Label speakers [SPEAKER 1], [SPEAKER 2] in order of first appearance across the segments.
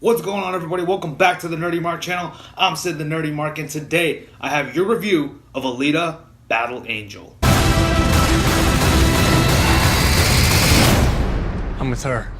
[SPEAKER 1] What's going on, everybody? Welcome back to the NerdyMark channel. I'm Sid the NerdyMark, and today I have your review of Alita Battle Angel.
[SPEAKER 2] I'm with her.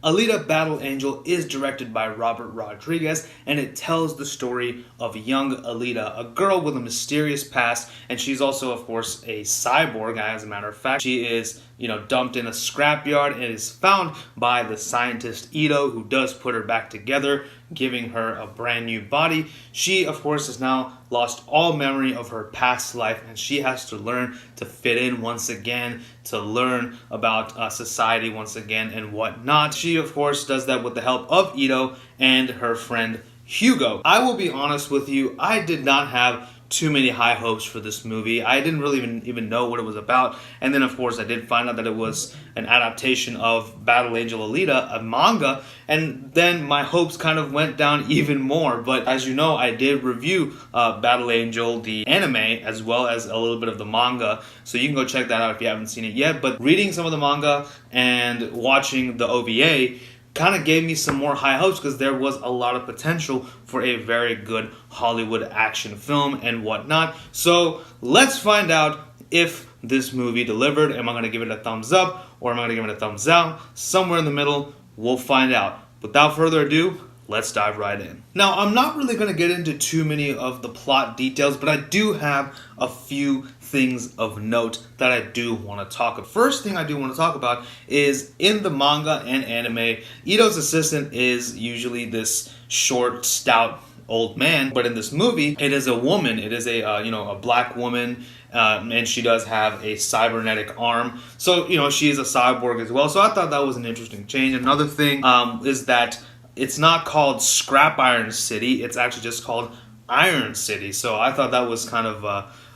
[SPEAKER 1] Alita Battle Angel is directed by Robert Rodriguez, and it tells the story of young Alita, a girl with a mysterious past, and she's also, of course, a cyborg. As a matter of fact, she is, dumped in a scrapyard and is found by the scientist Ito, who does put her back together, giving her a brand new body. She, of course, has now lost all memory of her past life, and she has to learn to fit in once again, to learn about society once again and whatnot. She, of course, does that with the help of Ito and her friend Hugo. I will be honest with you, I did not have too many high hopes for this movie. I didn't really even know what it was about, and then of course I did find out that it was an adaptation of Battle Angel Alita, a manga, and then my hopes kind of went down even more. But as you know, I did review Battle Angel, the anime, as well as a little bit of the manga, so you can go check that out if you haven't seen it yet. But reading some of the manga and watching the OVA kind of gave me some more high hopes, because there was a lot of potential for a very good Hollywood action film and whatnot. So let's find out if this movie delivered. Am I going to give it a thumbs up, or am I going to give it a thumbs down? Somewhere in the middle, we'll find out. Without further ado, let's dive right in. Now, I'm not really going to get into too many of the plot details, but I do have a few things of note that I do want to talk about. First thing I do want to talk about is, in the manga and anime, Ito's assistant is usually this short, stout old man, but in this movie, it is a woman. It is a black woman, and she does have a cybernetic arm. So, she is a cyborg as well. So I thought that was an interesting change. Another thing is that it's not called Scrap Iron City. It's actually just called Iron City. So I thought that was kind of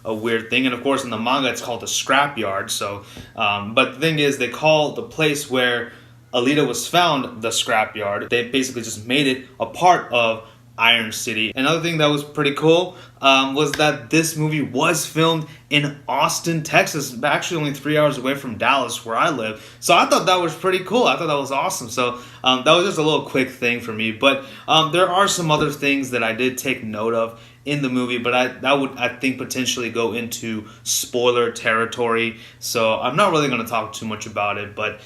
[SPEAKER 1] a weird thing. And of course, in the manga, it's called the Scrapyard. So, but the thing is, they call the place where Alita was found the Scrapyard. They basically just made it a part of Iron City. Another thing that was pretty cool was that this movie was filmed in Austin, Texas, actually only 3 hours away from Dallas, where I live. So I thought that was pretty cool. I thought that was awesome. So that was just a little quick thing for me. But there are some other things that I did take note of in the movie, but that would, I think, potentially go into spoiler territory. So I'm not really going to talk too much about it, but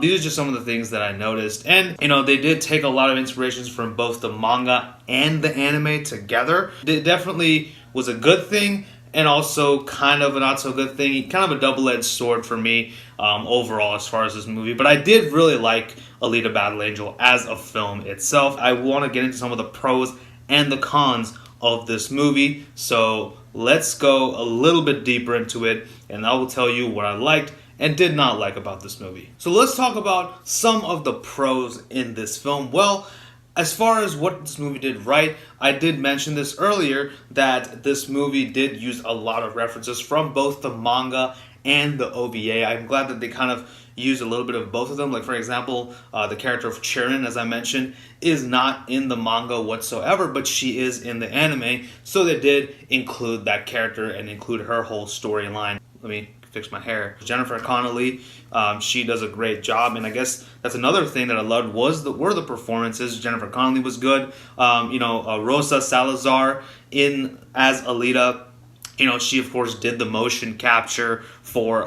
[SPEAKER 1] these are just some of the things that I noticed. And, they did take a lot of inspirations from both the manga and the anime together. It definitely was a good thing, and also kind of a not so good thing. Kind of a double-edged sword for me overall as far as this movie. But I did really like Alita Battle Angel as a film itself. I want to get into some of the pros and the cons of this movie. So let's go a little bit deeper into it, and I will tell you what I liked and did not like about this movie. So let's talk about some of the pros in this film. Well, as far as what this movie did right, I did mention this earlier, that this movie did use a lot of references from both the manga and the OVA. I'm glad that they kind of used a little bit of both of them. Like, for example, the character of Chirin, as I mentioned, is not in the manga whatsoever, but she is in the anime. So they did include that character and include her whole storyline. Let me fix my hair. Jennifer Connelly, she does a great job, and I guess that's another thing that I loved were the performances. Jennifer Connelly was good. Rosa Salazar as Alita. She of course did the motion capture for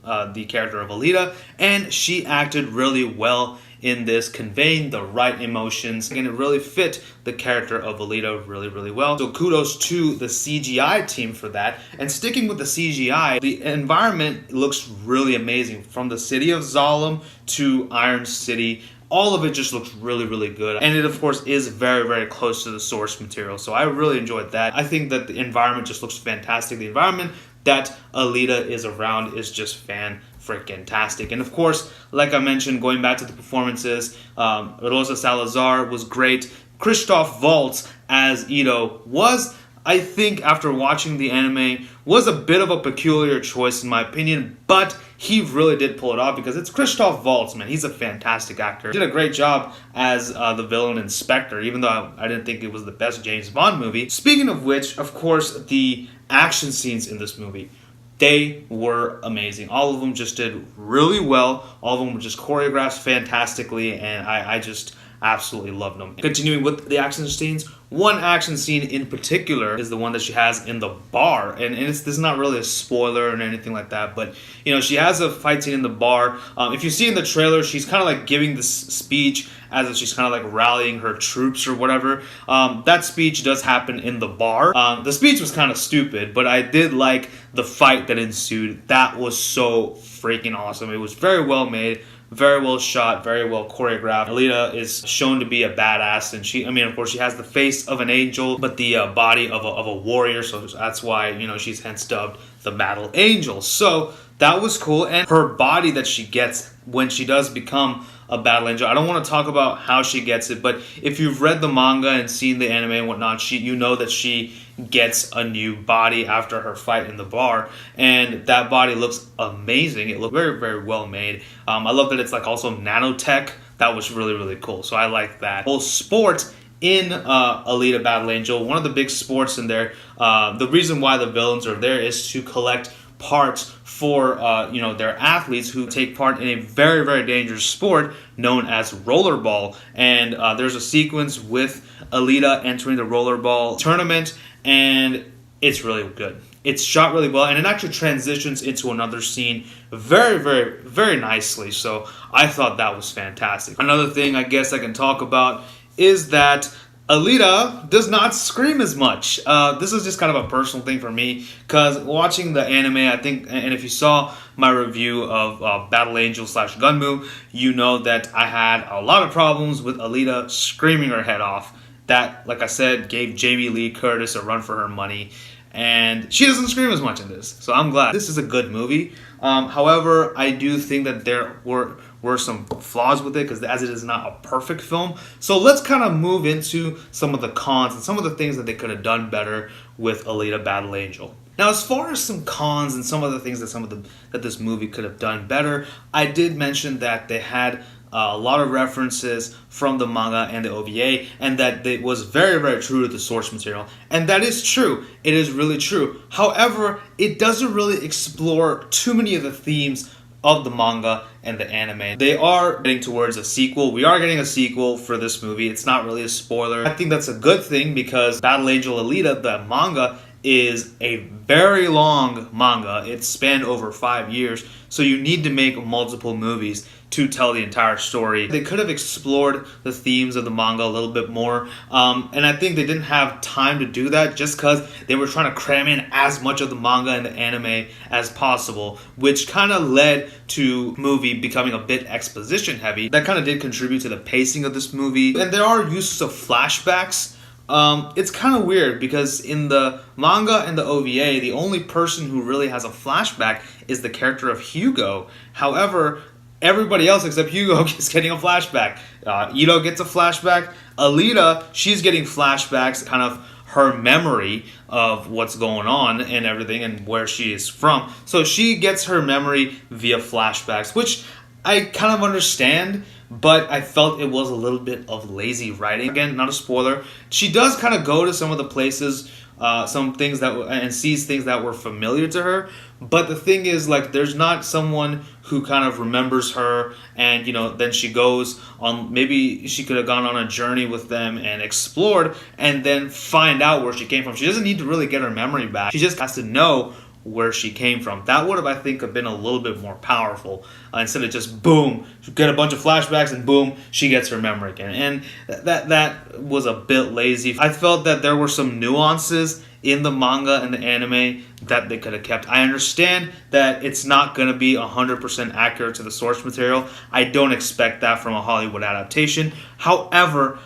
[SPEAKER 1] the character of Alita, and she acted really well in this, conveying the right emotions, and it really fit the character of Alita really, really well. So kudos to the CGI team for that. And sticking with the CGI, the environment looks really amazing. From the city of Zalem to Iron City, all of it just looks really, really good. And it, of course, is very, very close to the source material. So I really enjoyed that. I think that the environment just looks fantastic. The environment that Alita is around is just freaking-tastic. And of course, like I mentioned, going back to the performances, Rosa Salazar was great. Christoph Waltz as Ito was, I think, after watching the anime, was a bit of a peculiar choice in my opinion, but he really did pull it off, because it's Christoph Waltz, man. He's a fantastic actor. He did a great job as the villain Inspector, even though I didn't think it was the best James Bond movie. Speaking of which, of course, the action scenes in this movie, They were amazing. All of them just did really well. All of them were just choreographed fantastically, and I just absolutely loved them. Continuing with the action scenes, one action scene in particular is the one that she has in the bar, and this is not really a spoiler or anything like that, but you know, she has a fight scene in the bar. If you see in the trailer, she's kind of like giving this speech as if she's kind of like rallying her troops or whatever. That speech does happen in the bar. The speech was kind of stupid, but I did like the fight that ensued. That was so freaking awesome. It was very well made, very well shot, very well choreographed. Alita is shown to be a badass, and of course, she has the face of an angel, but the body of a warrior, so that's why, you know, she's hence dubbed the Battle Angel. So that was cool, and her body that she gets when she does become a Battle Angel, I don't want to talk about how she gets it, but if you've read the manga and seen the anime and whatnot, you know that she gets a new body after her fight in the bar, and that body looks amazing. It looked very, very well made. I love that it's like also nanotech. That was really, really cool, so I like that. Whole sport in Alita Battle Angel, one of the big sports in there, the reason why the villains are there is to collect parts for their athletes who take part in a very, very dangerous sport known as rollerball. And there's a sequence with Alita entering the rollerball tournament, and it's really good. It's shot really well, and it actually transitions into another scene very, very, very nicely. So I thought that was fantastic. Another thing I guess I can talk about is that Alita does not scream as much. This is just kind of a personal thing for me, because watching the anime, I think, and if you saw my review of Battle Angel / Gunmu, you know that I had a lot of problems with Alita screaming her head off. That, like I said, gave Jamie Lee Curtis a run for her money, and she doesn't scream as much in this. So I'm glad. This is a good movie. However, I do think that there were some flaws with it, because as it is not a perfect film. So let's kind of move into some of the cons and some of the things that they could have done better with Alita Battle Angel. Now, as far as some cons and some of the things that this movie could have done better, I did mention that they had a lot of references from the manga and the OVA, and that it was very, very true to the source material. And that is true. It is really true. However, it doesn't really explore too many of the themes of the manga and the anime. They are getting towards a sequel. We are getting a sequel for this movie. It's not really a spoiler. I think that's a good thing, because Battle Angel Alita, the manga, is a very long manga. It's spanned over 5 years, so you need to make multiple movies to tell the entire story. They could have explored the themes of the manga a little bit more, and I think they didn't have time to do that just because they were trying to cram in as much of the manga and the anime as possible, which kind of led to movie becoming a bit exposition heavy. That kind of did contribute to the pacing of this movie. And there are uses of flashbacks. It's kind of weird, because in the manga and the OVA, the only person who really has a flashback is the character of Hugo. However, everybody else except Hugo is getting a flashback. Ito gets a flashback. Alita, she's getting flashbacks, kind of her memory of what's going on and everything and where she is from. So she gets her memory via flashbacks, which I kind of understand, but I felt it was a little bit of lazy writing. Again, not a spoiler. She does kind of go to some of the places, some things and sees things that were familiar to her. But the thing is, like, there's not someone who kind of remembers her, and, you know, then she goes on, maybe she could have gone on a journey with them and explored, and then find out where she came from. She doesn't need to really get her memory back. She just has to know where she came from. That would have, I think, been a little bit more powerful, instead of just boom, get a bunch of flashbacks and boom, she gets her memory again. And that was a bit lazy. I felt that there were some nuances in the manga and the anime that they could have kept. I understand that it's not going to be 100% accurate to the source material. I don't expect that from a Hollywood adaptation. However,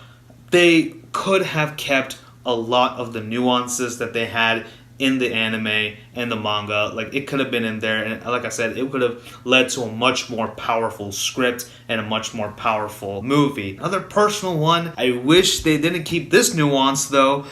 [SPEAKER 1] they could have kept a lot of the nuances that they had in the anime and the manga. Like, it could have been in there, and like I said, it could have led to a much more powerful script and a much more powerful movie. Another personal one, I wish they didn't keep this nuance though.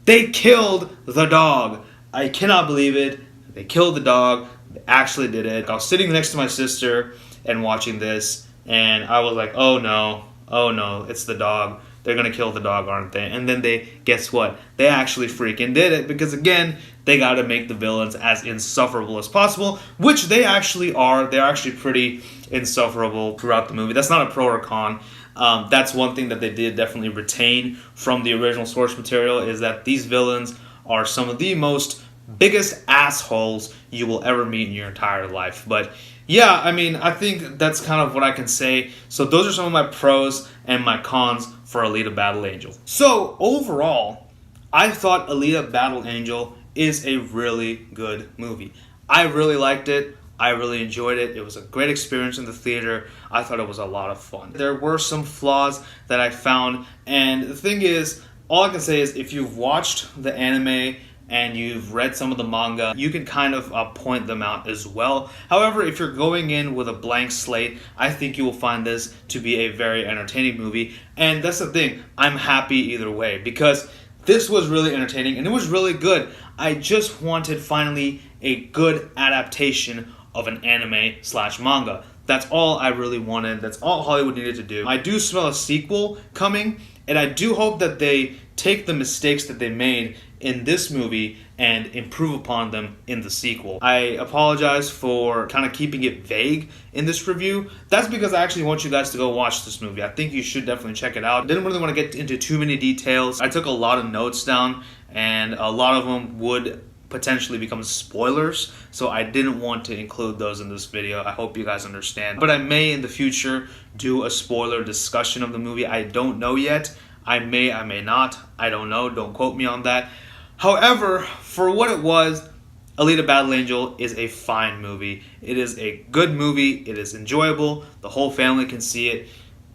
[SPEAKER 1] They killed the dog. I cannot believe it. They killed the dog. They actually did it. I was sitting next to my sister and watching this, and I was like, oh no, it's the dog. they're going to kill the dog, aren't they? And then guess what? They actually freaking did it because, again, they got to make the villains as insufferable as possible, which they actually are. They're actually pretty insufferable throughout the movie. That's not a pro or con. That's one thing that they did definitely retain from the original source material, is that these villains are some of the most biggest assholes you will ever meet in your entire life. But yeah, I mean, I think that's kind of what I can say. So those are some of my pros and my cons for Alita Battle Angel. So overall, I thought Alita Battle Angel is a really good movie. I really liked it. I really enjoyed it. It was a great experience in the theater. I thought it was a lot of fun. There were some flaws that I found, and the thing is, all I can say is if you've watched the anime and you've read some of the manga, you can kind of point them out as well. However, if you're going in with a blank slate, I think you will find this to be a very entertaining movie. And that's the thing, I'm happy either way, because this was really entertaining and it was really good. I just wanted finally a good adaptation of an anime/manga. That's all I really wanted. That's all Hollywood needed to do. I do smell a sequel coming, and I do hope that they take the mistakes that they made in this movie and improve upon them in the sequel. I apologize for kind of keeping it vague in this review. That's because I actually want you guys to go watch this movie. I think you should definitely check it out. Didn't really want to get into too many details. I took a lot of notes down, and a lot of them would potentially become spoilers, so I didn't want to include those in this video. I hope you guys understand. But I may in the future do a spoiler discussion of the movie. I don't know yet. I may not. I don't know. Don't quote me on that. However, for what it was, Alita Battle Angel is a fine movie. It is a good movie. It is enjoyable. The whole family can see it,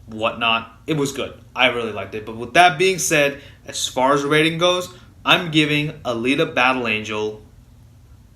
[SPEAKER 1] whatnot. It was good. I really liked it. But with that being said, as far as the rating goes, I'm giving Alita Battle Angel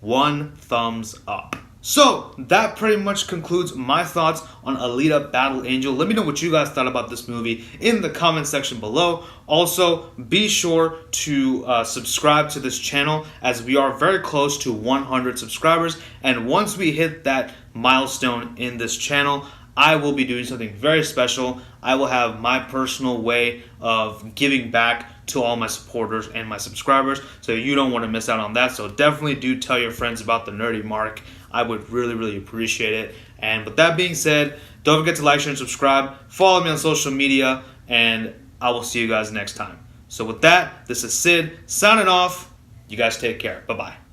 [SPEAKER 1] 1 thumbs up. So, that pretty much concludes my thoughts on Alita Battle Angel. Let me know what you guys thought about this movie in the comment section below. Also, be sure to subscribe to this channel, as we are very close to 100 subscribers. And once we hit that milestone in this channel, I will be doing something very special. I will have my personal way of giving back to all my supporters and my subscribers, so you don't want to miss out on that. So definitely do tell your friends about the NerdyMark. I would really appreciate it. And with that being said, don't forget to like, share, and subscribe. Follow me on social media, and I will see you guys next time. So with that, this is Sid signing off. You guys take care. Bye-bye.